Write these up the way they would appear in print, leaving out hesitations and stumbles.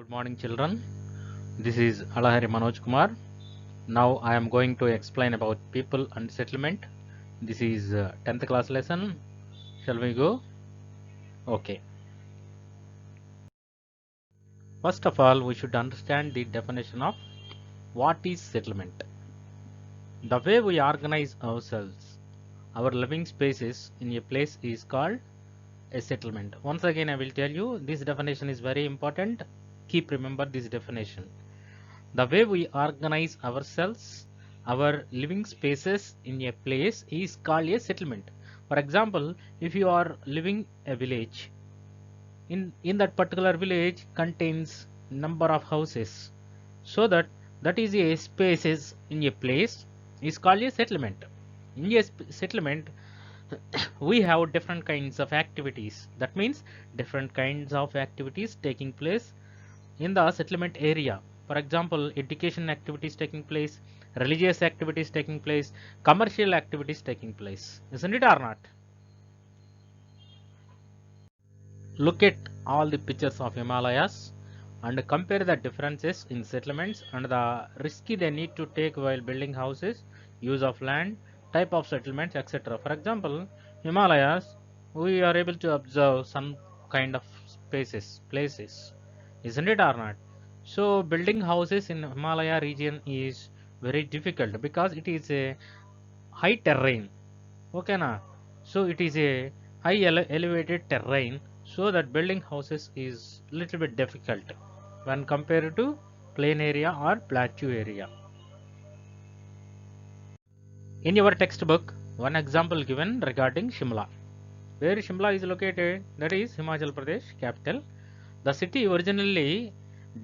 Good morning, children. This is Alahari Manoj Kumar. Now I am going to explain about people and settlement. This is 10th class lesson. Shall we go? Okay. First of all, we should understand the definition of what is settlement. The way we organize ourselves, our living spaces in a place is called a settlement. Once again, I will tell you this definition is very important. Keep remember this definition. The way we organize ourselves, our living spaces in a place is called a settlement. For example, if you are living a village, in that particular village contains number of houses, so that is a spaces in a place is called a settlement. In a settlement, we have different kinds of activities. That means different kinds of activities taking place in the settlement area. For example, education activities taking place, religious activities taking place, commercial activities taking place. Isn't it or not? Look at all the pictures of Himalayas and compare the differences in settlements and the risky they need to take while building houses, use of land, type of settlements, etc. For example, Himalayas, we are able to observe some kind of places, isn't it or not? So building houses in Himalaya region is very difficult because it is a high terrain. Okay na? So it is a high elevated terrain, so that building houses is little bit difficult when compared to plain area or plateau area. In your textbook, one example given regarding Shimla. Where Shimla is located, that is Himachal Pradesh capital. The city originally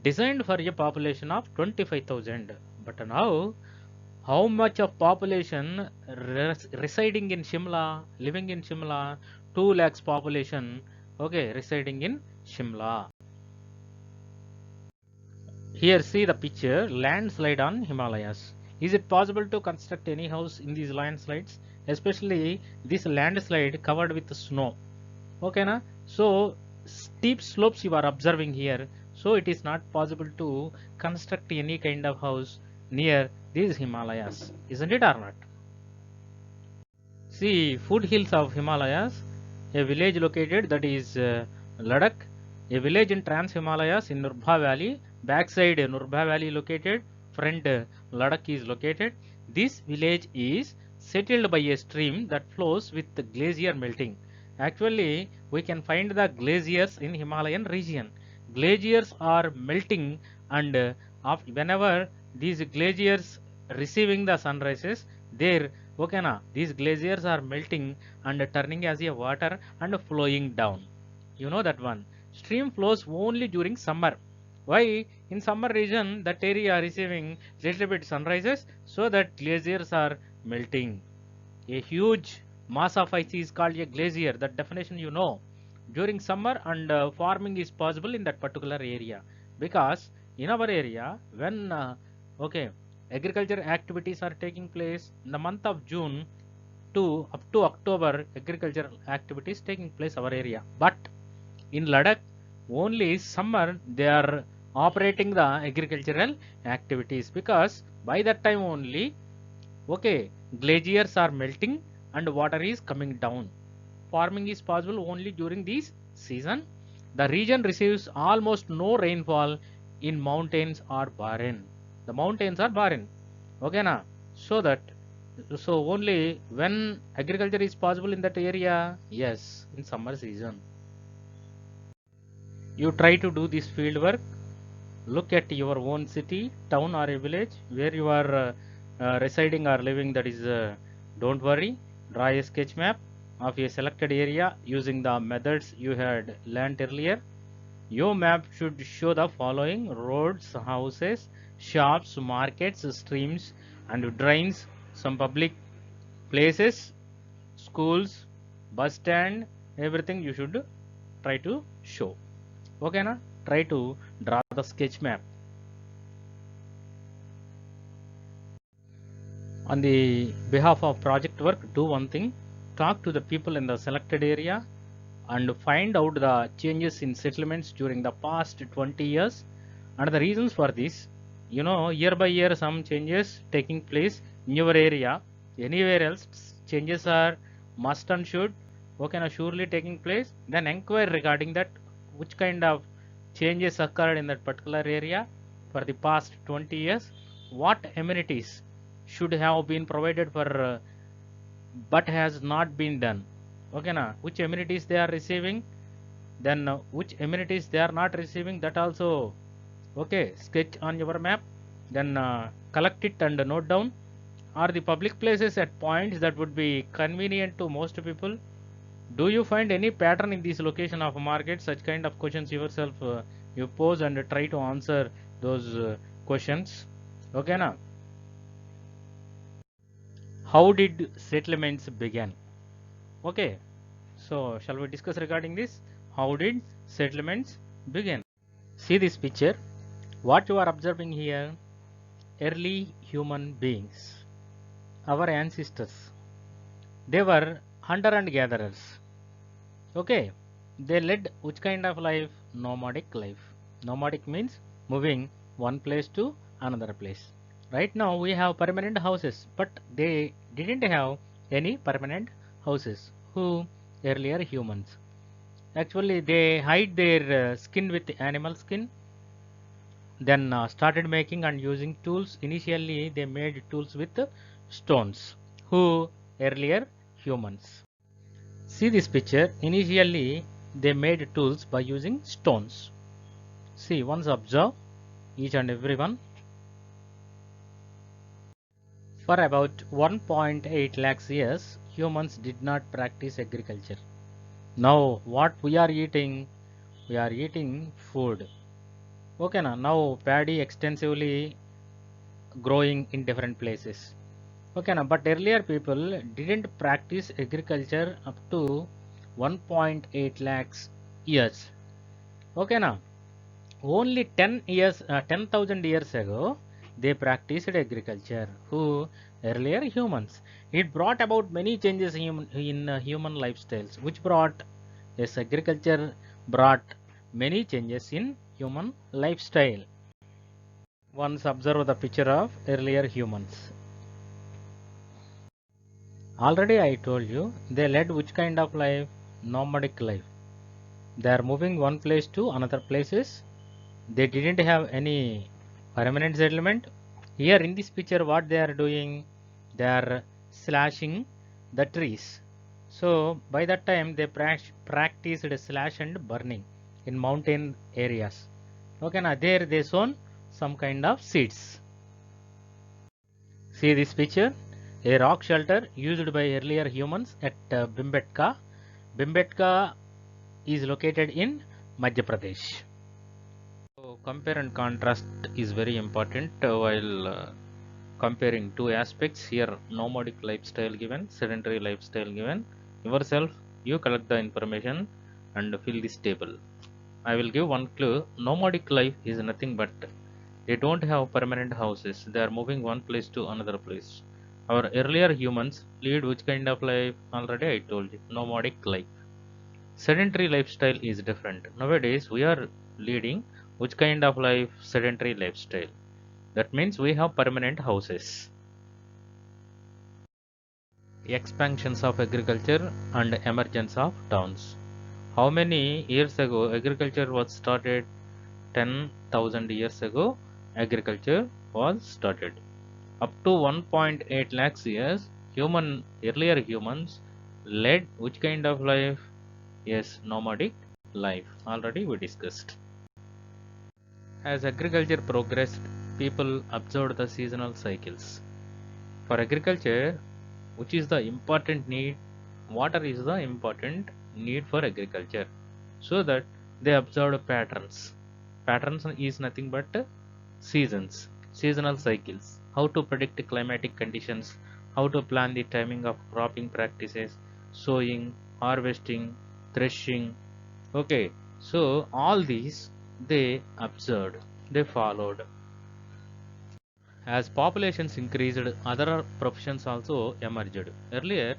designed for a population of 25,000, but now how much of population residing in Shimla, living in Shimla? 2 lakhs population, okay, residing in Shimla. Here see the picture, landslide on Himalayas. Is it possible to construct any house in these landslides? Especially this landslide covered with snow. Okay na? So steep slopes you are observing here. So it is not possible to construct any kind of house near these Himalayas. Isn't it or not? See, foothills of Himalayas, a village located, that is Ladakh, a village in Trans Himalayas in Nurbha Valley, backside Nurbha Valley located, front Ladakh is located. This village is settled by a stream that flows with the glacier melting. Actually, we can find the glaciers in Himalayan region. Glaciers are melting, and whenever these glaciers receiving the sunrises, there, okay na, these glaciers are melting and turning as a water and flowing down. You know that one. Stream flows only during summer. Why? In summer region that area receiving little bit sunrises, so that glaciers are melting. A huge mass of ice is called a glacier. That definition you know. During summer, and farming is possible in that particular area, because in our area when okay, agriculture activities are taking place in the month of June to up to October, agricultural activities taking place our area. But in Ladakh, only summer they are operating the agricultural activities, because by that time only, okay, glaciers are melting and water is coming down. Farming is possible only during this season. The region receives almost no rainfall. In mountains are barren. The mountains are barren. Okay na? So that, so only when agriculture is possible in that area, yes, in summer season. You try to do this field work. Look at your own city, town or a village where you are residing or living. That is, don't worry. Draw a sketch map of a selected area using the methods you had learnt earlier. Your map should show the following: roads, houses, shops, markets, streams and drains, some public places, schools, bus stand, everything you should try to show. Okay na? Try to draw the sketch map. On the behalf of project work, do one thing: talk to the people in the selected area and find out the changes in settlements during the past 20 years. And the reasons for this, year by year some changes taking place in your area. Anywhere else changes are must and should, okay, now surely taking place. Then inquire regarding that, which kind of changes occurred in that particular area for the past 20 years, what amenities should have been provided for but has not been done, okay, now which amenities they are receiving, then which amenities they are not receiving, that also, okay, sketch on your map. Then collect it and note down. Are the public places at points that would be convenient to most people? Do you find any pattern in this location of a market? Such kind of questions yourself you pose and try to answer those questions. Okay, now how did settlements begin? Okay, so shall we discuss regarding this? How did settlements begin? See this picture. What you are observing here, early human beings, our ancestors, they were hunter and gatherers. Okay, they led which kind of life? Nomadic life. Nomadic means moving one place to another place. Right now we have permanent houses, but they didn't have any permanent houses. Who? Earlier humans. Actually, they hide their skin with animal skin, then started making and using tools. Initially, they made tools with stones. Who? Earlier humans. See this picture. Initially, they made tools by using stones. See, once observe each and every one. For about 1.8 lakhs years, humans did not practice agriculture. Now, what we are eating? We are eating food. Okay, now paddy extensively growing in different places. Okay, but earlier people didn't practice agriculture up to 1.8 lakhs years. Okay, only 10,000 years ago, they practiced agriculture. Who? Earlier humans. It brought about many changes in human lifestyles, which brought, yes, agriculture brought many changes in human lifestyle. Once observe the picture of earlier humans. Already I told you, they led which kind of life? Nomadic life. They are moving one place to another places. They didn't have any permanent settlement. Here in this picture, what they are doing? They are slashing the trees. So by that time they practiced slash and burning in mountain areas. Okay, now there they sown some kind of seeds. See this picture, a rock shelter used by earlier humans at Bhimbetka. Bhimbetka is located in Madhya Pradesh. So compare and contrast is very important while comparing two aspects here: nomadic lifestyle given, sedentary lifestyle given. Yourself, you collect the information and fill this table. I will give one clue. Nomadic life is nothing but they don't have permanent houses. They are moving one place to another place. Our earlier humans lead which kind of life? Already I told you, nomadic life. Sedentary lifestyle is different. Nowadays we are leading which kind of life? Sedentary lifestyle. That means we have permanent houses. Expansions of agriculture and emergence of towns. How many years ago agriculture was started? 10,000 years ago agriculture was started. Up to 1.8 lakhs years, earlier humans led which kind of life? Yes, nomadic life. Already we discussed. As agriculture progressed, people observed the seasonal cycles. For agriculture, which is the important need, water is the important need for agriculture. So that they observed patterns. Patterns is nothing but seasons, seasonal cycles. How to predict climatic conditions, how to plan the timing of cropping practices, sowing, harvesting, threshing. Okay, so all these they observed, they followed. As populations increased, other professions also emerged. Earlier,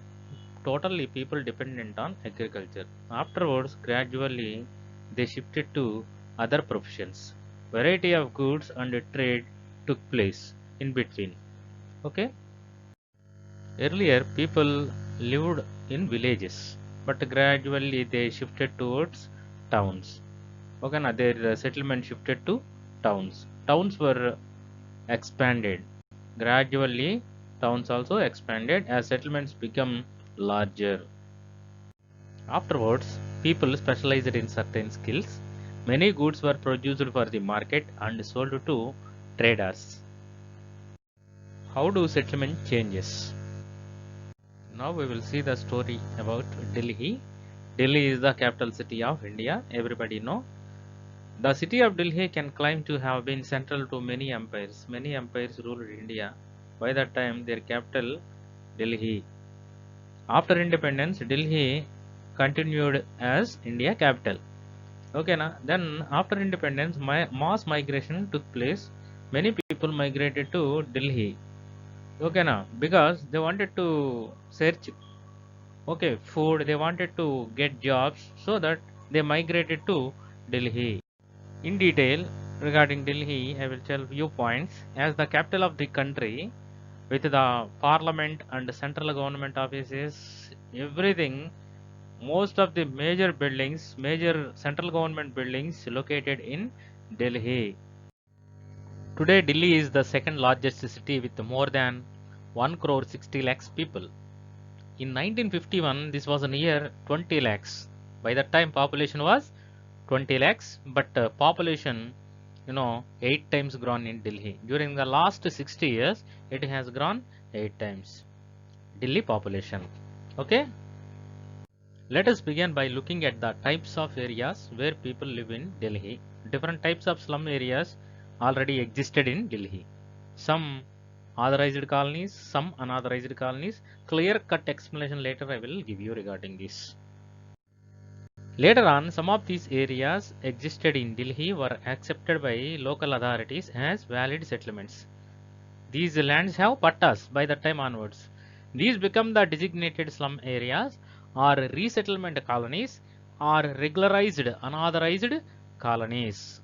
totally people dependent on agriculture. Afterwards, gradually, they shifted to other professions. variety of goods and trade took place in between. Okay. Earlier, people lived in villages, but gradually they shifted towards towns. Okay, now their settlement shifted to towns. Towns were expanded. Gradually, towns also expanded as settlements become larger. Afterwards, people specialized in certain skills. Many goods were produced for the market and sold to traders. How do settlement changes? Now we will see the story about Delhi. Delhi is the capital city of India. Everybody know. The city of Delhi can claim to have been central to many empires. Many empires ruled India. By that time, their capital, Delhi. After independence, Delhi continued as India capital. Okay, na? Then after independence, mass migration took place. Many people migrated to Delhi. Okay, na? Because they wanted to search, okay, food. They wanted to get jobs, so that they migrated to Delhi. In detail regarding Delhi, I will tell few points. As the capital of the country, with the parliament and central government offices, everything, most of the major buildings, major central government buildings located in Delhi. Today, Delhi is the second largest city with more than 1 crore 60 lakhs people. In 1951, this was near 20 lakhs. By that time, population was 20 lakhs, but population, 8 times grown in Delhi. During the last 60 years, it has grown 8 times. Delhi population. Okay. Let us begin by looking at the types of areas where people live in Delhi. Different types of slum areas already existed in Delhi. Some authorized colonies, some unauthorized colonies. Clear cut explanation later I will give you regarding this. Later on, some of these areas existed in Delhi were accepted by local authorities as valid settlements. These lands have pattas by the time onwards. These become the designated slum areas or resettlement colonies or regularized unauthorized colonies.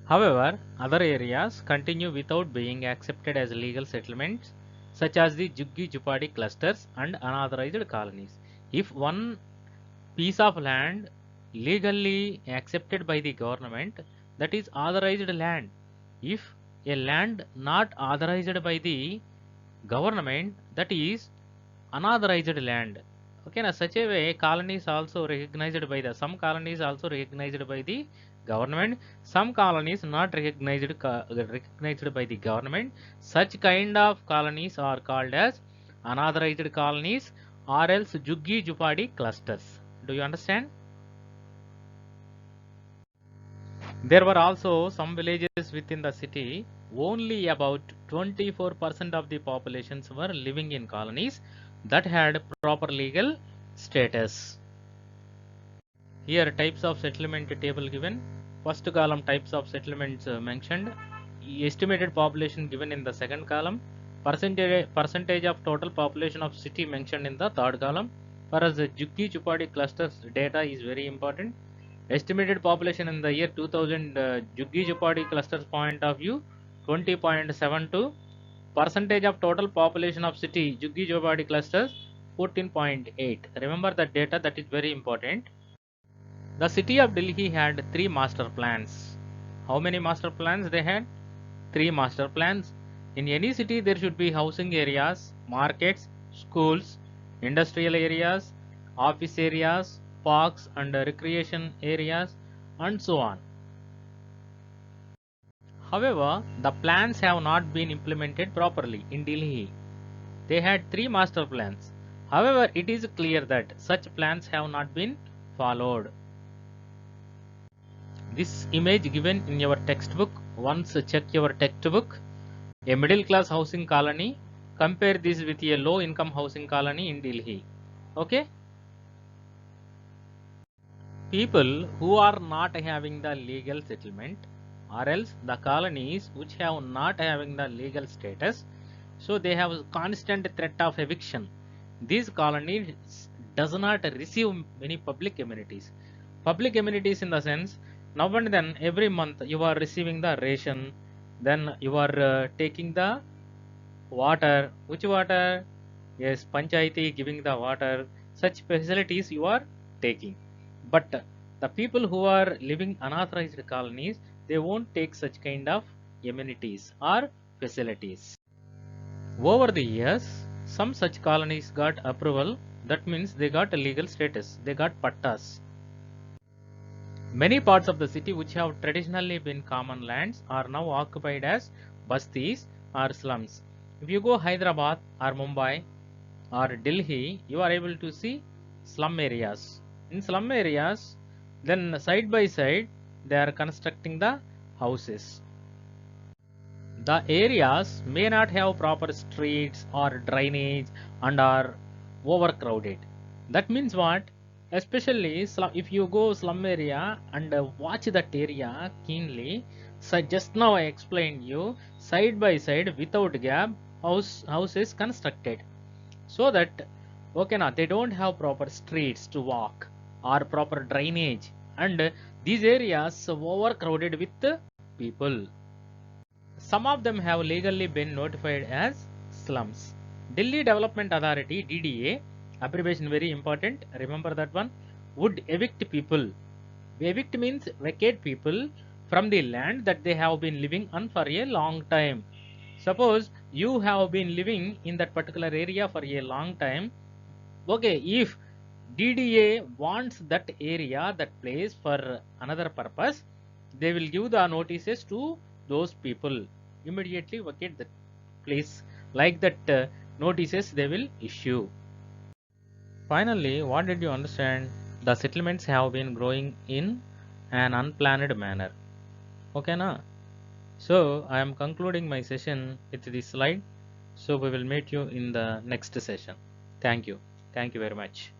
However, other areas continue without being accepted as legal settlements, such as the Juggi Jupadi clusters and unauthorized colonies. If one piece of land legally accepted by the government, that is authorized land. If a land not authorized by the government, that is unauthorized land. Okay, na such a way colonies also recognized by the some colonies also recognized by the government, some colonies not recognized by the government. Such kind of colonies are called as unauthorized colonies or else Juggi Jupadi clusters. Do you understand? There were also some villages within the city. Only about 24% of the populations were living in colonies that had proper legal status. Here Types of settlement table given. First column types of settlements mentioned. Estimated population given in the second column. Percentage of total population of city mentioned in the third column. For us, Juggi Jupadi clusters data is very important. Estimated population in the year 2000, Juggi Jupadi clusters point of view 20.72. Percentage of total population of city Juggi Jupadi clusters 14.8. Remember that data, that is very important. The city of Delhi had 3 master plans. How many master plans they had? 3 master plans. In any city there should be housing areas, markets, schools, industrial areas, office areas, parks and recreation areas and so on. However, the plans have not been implemented properly in Delhi. They had 3 master plans. However, it is clear that such plans have not been followed. This image given in your textbook, once check your textbook. A middle class housing colony, compare this with a low income housing colony in Delhi. Okay. People who are not having the legal settlement or else the colonies which have not having the legal status, so they have constant threat of eviction. These colonies does not receive many public amenities. Public amenities in the sense, Now and then every month you are receiving the ration, then you are taking the water. Which water? Yes, Panchayati giving the water. Such facilities you are taking. But the people who are living unauthorized colonies, they won't take such kind of amenities or facilities. Over the years, some such colonies got approval. That means they got a legal status. They got pattas. Many parts of the city which have traditionally been common lands are now occupied as bastis or slums. If you go Hyderabad or Mumbai or Delhi, you are able to see slum areas. In slum areas, then side by side, they are constructing the houses. The areas may not have proper streets or drainage and are overcrowded. That means what? Especially if you go slum area and watch that area keenly. So just now I explained you, side by side without gap, house is constructed, so that okay now they don't have proper streets to walk or proper drainage, and these areas overcrowded with people. Some of them have legally been notified as slums. Delhi Development Authority DDA, abbreviation very important, remember that one, would evict people. Evict means vacate people from the land that they have been living on for a long time. Suppose you have been living in that particular area for a long time. Okay, if DDA wants that area, that place for another purpose, they will give the notices to those people. Immediately vacate that place. Like that notices they will issue. Finally, what did you understand? The settlements have been growing in an unplanned manner. Okay, na? So I am concluding my session with this slide. So we will meet you in the next session. Thank you. Thank you very much.